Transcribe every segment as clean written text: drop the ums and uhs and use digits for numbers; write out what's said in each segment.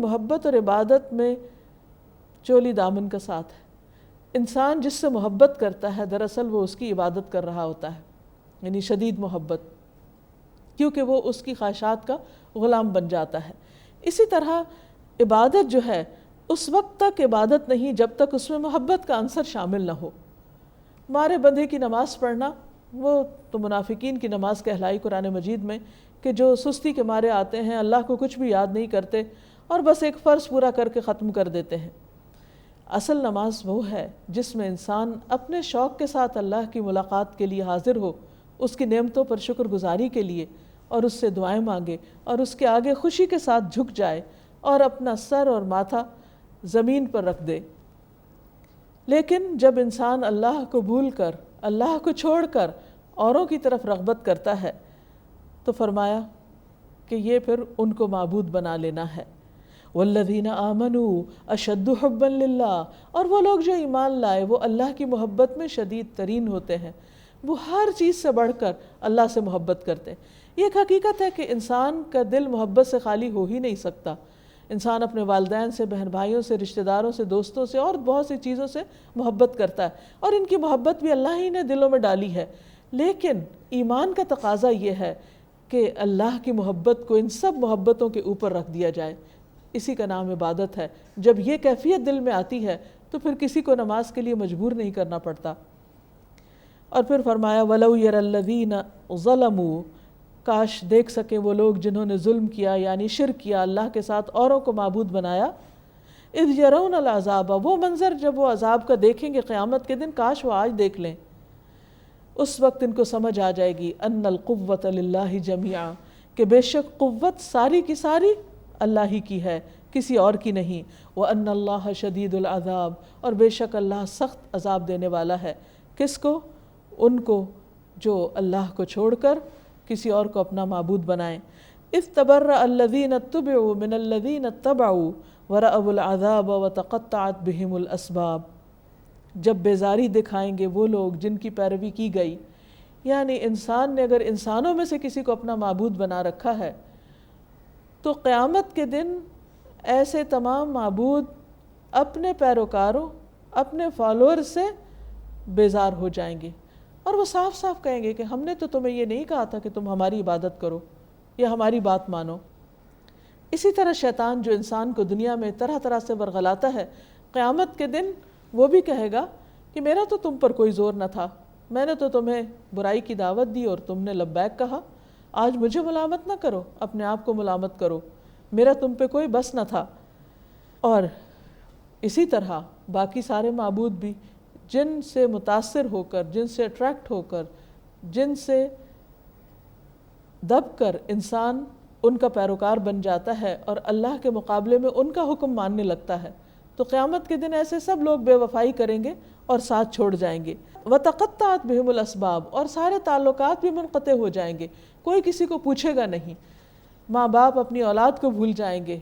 محبت اور عبادت میں چولی دامن کا ساتھ ہے۔ انسان جس سے محبت کرتا ہے دراصل وہ اس کی عبادت کر رہا ہوتا ہے، یعنی شدید محبت، کیونکہ وہ اس کی خواہشات کا غلام بن جاتا ہے۔ اسی طرح عبادت جو ہے اس وقت تک عبادت نہیں جب تک اس میں محبت کا عنصر شامل نہ ہو۔ مارے بندھے کی نماز پڑھنا وہ تو منافقین کی نماز کہلائی قرآن مجید میں، کہ جو سستی کے مارے آتے ہیں، اللہ کو کچھ بھی یاد نہیں کرتے اور بس ایک فرض پورا کر کے ختم کر دیتے ہیں۔ اصل نماز وہ ہے جس میں انسان اپنے شوق کے ساتھ اللہ کی ملاقات کے لیے حاضر ہو، اس کی نعمتوں پر شکر گزاری کے لیے، اور اس سے دعائیں مانگے اور اس کے آگے خوشی کے ساتھ جھک جائے اور اپنا سر اور ماتھا زمین پر رکھ دے۔ لیکن جب انسان اللہ کو بھول کر، اللہ کو چھوڑ کر اوروں کی طرف رغبت کرتا ہے تو فرمایا کہ یہ پھر ان کو معبود بنا لینا ہے۔ والذین آمنوا اشد حبا للہ، اور وہ لوگ جو ایمان لائے وہ اللہ کی محبت میں شدید ترین ہوتے ہیں، وہ ہر چیز سے بڑھ کر اللہ سے محبت کرتے ہیں۔ یہ ایک حقیقت ہے کہ انسان کا دل محبت سے خالی ہو ہی نہیں سکتا۔ انسان اپنے والدین سے، بہن بھائیوں سے، رشتہ داروں سے، دوستوں سے اور بہت سی چیزوں سے محبت کرتا ہے، اور ان کی محبت بھی اللہ ہی نے دلوں میں ڈالی ہے۔ لیکن ایمان کا تقاضا یہ ہے کہ اللہ کی محبت کو ان سب محبتوں کے اوپر رکھ دیا جائے۔ اسی کا نام عبادت ہے۔ جب یہ کیفیت دل میں آتی ہے تو پھر کسی کو نماز کے لیے مجبور نہیں کرنا پڑتا۔ اور پھر فرمایا وَلَوْ يَرَى الَّذِينَ ظَلَمُوا، کاش دیکھ سکیں وہ لوگ جنہوں نے ظلم کیا یعنی شرک کیا، اللہ کے ساتھ اوروں کو معبود بنایا، اِذْ يَرَوْنَ الْعَذَابَ، وہ منظر جب وہ عذاب کا دیکھیں گے قیامت کے دن، کاش وہ آج دیکھ لیں۔ اس وقت ان کو سمجھ آ جائے گی ان القوۃ للہ جمیعا، کہ بے شک قوت ساری کی ساری اللہ ہی کی ہے، کسی اور کی نہیں۔ وَأَنَّ اللَّهَ شَدِيدُ الْعَذَابِ، اور بے شک اللہ سخت عذاب دینے والا ہے۔ کس کو؟ ان کو جو اللہ کو چھوڑ کر کسی اور کو اپنا معبود بنائیں۔ اِذْ تَبَرَّأَ الَّذِينَ اتُّبِعُوا مِنَ الَّذِينَ اتَّبَعُوا وَرَأَوُا الْعَذَابَ وَتَقَطَّعَتْ بِهِمُ الْأَسْبَابُ، جب بیزاری دکھائیں گے وہ لوگ جن کی پیروی کی گئی، یعنی انسان نے اگر انسانوں میں سے کسی کو اپنا معبود بنا رکھا ہے تو قیامت کے دن ایسے تمام معبود اپنے پیروکاروں، اپنے فالوور سے بیزار ہو جائیں گے، اور وہ صاف صاف کہیں گے کہ ہم نے تو تمہیں یہ نہیں کہا تھا کہ تم ہماری عبادت کرو یا ہماری بات مانو۔ اسی طرح شیطان جو انسان کو دنیا میں طرح طرح سے ورغلاتا ہے، قیامت کے دن وہ بھی کہے گا کہ میرا تو تم پر کوئی زور نہ تھا، میں نے تو تمہیں برائی کی دعوت دی اور تم نے لبیک کہا، آج مجھے ملامت نہ کرو، اپنے آپ کو ملامت کرو، میرا تم پہ کوئی بس نہ تھا۔ اور اسی طرح باقی سارے معبود بھی جن سے متاثر ہو کر، جن سے اٹریکٹ ہو کر، جن سے دب کر انسان ان کا پیروکار بن جاتا ہے اور اللہ کے مقابلے میں ان کا حکم ماننے لگتا ہے، تو قیامت کے دن ایسے سب لوگ بے وفائی کریں گے اور ساتھ چھوڑ جائیں گے۔ وَتَقَطَّعَتْ بِهِمُ الْأَسْبَابُ، اور سارے تعلقات بھی منقطع ہو جائیں گے، کوئی کسی کو پوچھے گا نہیں، ماں باپ اپنی اولاد کو بھول جائیں گے،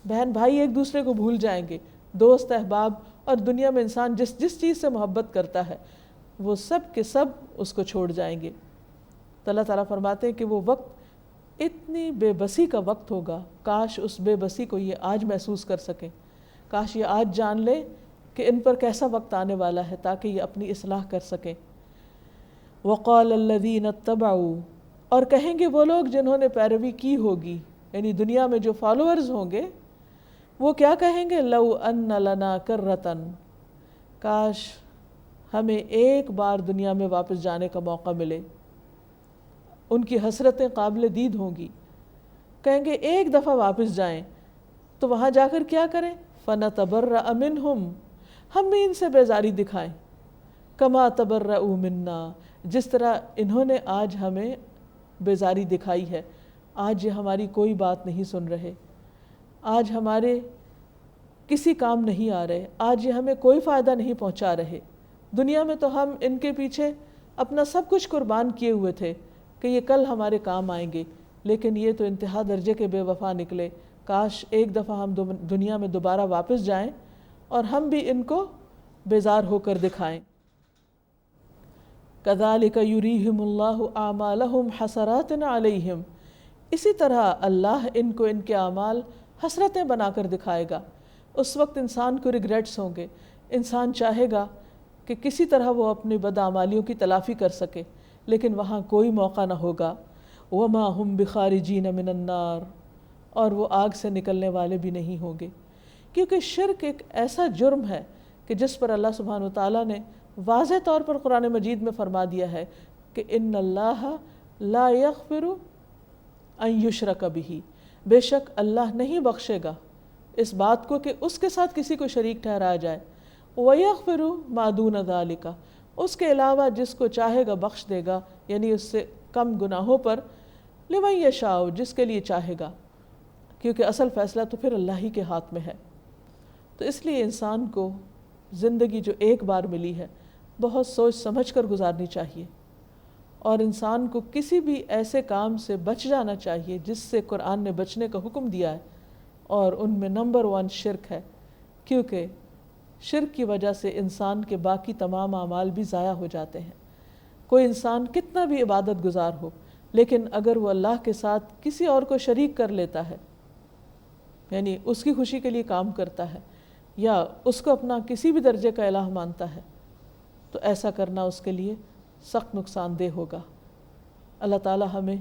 بہن بھائی ایک دوسرے کو بھول جائیں گے، دوست احباب، اور دنیا میں انسان جس چیز سے محبت کرتا ہے وہ سب کے سب اس کو چھوڑ جائیں گے۔ تو اللہ تعالیٰ فرماتے ہیں کہ وہ وقت اتنی بے بسی کا وقت ہوگا، کاش اس بے بسی کو یہ آج محسوس کر سکیں، کاش یہ آج جان لیں کہ ان پر کیسا وقت آنے والا ہے تاکہ یہ اپنی اصلاح کر سکیں۔ وَقَالَ الَّذِينَ اتَّبَعُوا، اور کہیں گے وہ لوگ جنہوں نے پیروی کی ہوگی، یعنی دنیا میں جو فالوورز ہوں گے، وہ کیا کہیں گے؟ لَوْ أَنَّ لَنَا كَرَّةً، کاش ہمیں ایک بار دنیا میں واپس جانے کا موقع ملے۔ ان کی حسرتیں قابل دید ہوں گی، کہیں گے ایک دفعہ واپس جائیں تو وہاں جا کر کیا کریں؟ فَنَتَبَرَّأَ مِنْهُمْ، ہم بھی ان سے بیزاری دکھائیں، كَمَا تَبَرَّؤُوا مِنَّا، جس طرح انہوں نے آج ہمیں بیزاری دکھائی ہے۔ آج یہ ہماری کوئی بات نہیں سن رہے، آج ہمارے کسی کام نہیں آ رہے، آج یہ ہمیں کوئی فائدہ نہیں پہنچا رہے۔ دنیا میں تو ہم ان کے پیچھے اپنا سب کچھ قربان کیے ہوئے تھے کہ یہ کل ہمارے کام آئیں گے، لیکن یہ تو انتہا درجے کے بے وفا نکلے۔ کاش ایک دفعہ ہم دنیا میں دوبارہ واپس جائیں اور ہم بھی ان کو بیزار ہو کر دکھائیں۔ كَذَلِكَ يُرِيهِمُ اللَّهُ أَعْمَالَهُمْ حَسَرَاتٍ عَلَيْهِمْ، اسی طرح اللہ ان کو ان کے اعمال حسرتیں بنا کر دکھائے گا۔ اس وقت انسان کو ریگریٹس ہوں گے، انسان چاہے گا کہ کسی طرح وہ اپنی بدعمالیوں کی تلافی کر سکے، لیکن وہاں کوئی موقع نہ ہوگا۔ وما ہم بخارجین من النار، اور وہ آگ سے نکلنے والے بھی نہیں ہوں گے، کیونکہ شرک ایک ایسا جرم ہے کہ جس پر اللہ سبحانہ وتعالیٰ نے واضح طور پر قرآن مجید میں فرما دیا ہے کہ ان اللہ لا یغفر ان یشرک بہ، بے شک اللہ نہیں بخشے گا اس بات کو کہ اس کے ساتھ کسی کو شریک ٹھہرایا جائے، وَيَغْفِرُ مَا دُونَ ذَلِكَ، اس کے علاوہ جس کو چاہے گا بخش دے گا، یعنی اس سے کم گناہوں پر، لِمَن یشاء، جس کے لیے چاہے گا، کیونکہ اصل فیصلہ تو پھر اللہ ہی کے ہاتھ میں ہے۔ تو اس لیے انسان کو زندگی جو ایک بار ملی ہے بہت سوچ سمجھ کر گزارنی چاہیے، اور انسان کو کسی بھی ایسے کام سے بچ جانا چاہیے جس سے قرآن نے بچنے کا حکم دیا ہے، اور ان میں نمبر 1 شرک ہے، کیونکہ شرک کی وجہ سے انسان کے باقی تمام اعمال بھی ضائع ہو جاتے ہیں۔ کوئی انسان کتنا بھی عبادت گزار ہو، لیکن اگر وہ اللہ کے ساتھ کسی اور کو شریک کر لیتا ہے، یعنی اس کی خوشی کے لیے کام کرتا ہے یا اس کو اپنا کسی بھی درجے کا الہ مانتا ہے، تو ایسا کرنا اس کے لیے سخت نقصان دہ ہوگا۔ اللہ تعالی ہمیں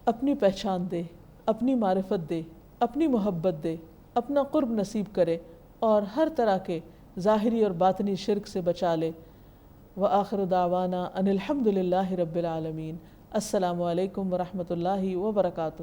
اپنی پہچان دے، اپنی معرفت دے، اپنی محبت دے، اپنا قرب نصیب کرے، اور ہر طرح کے ظاہری اور باطنی شرک سے بچا لے۔ وآخر دعوانا ان الحمد للہ رب العالمین۔ السلام علیکم ورحمۃ اللہ وبرکاتہ۔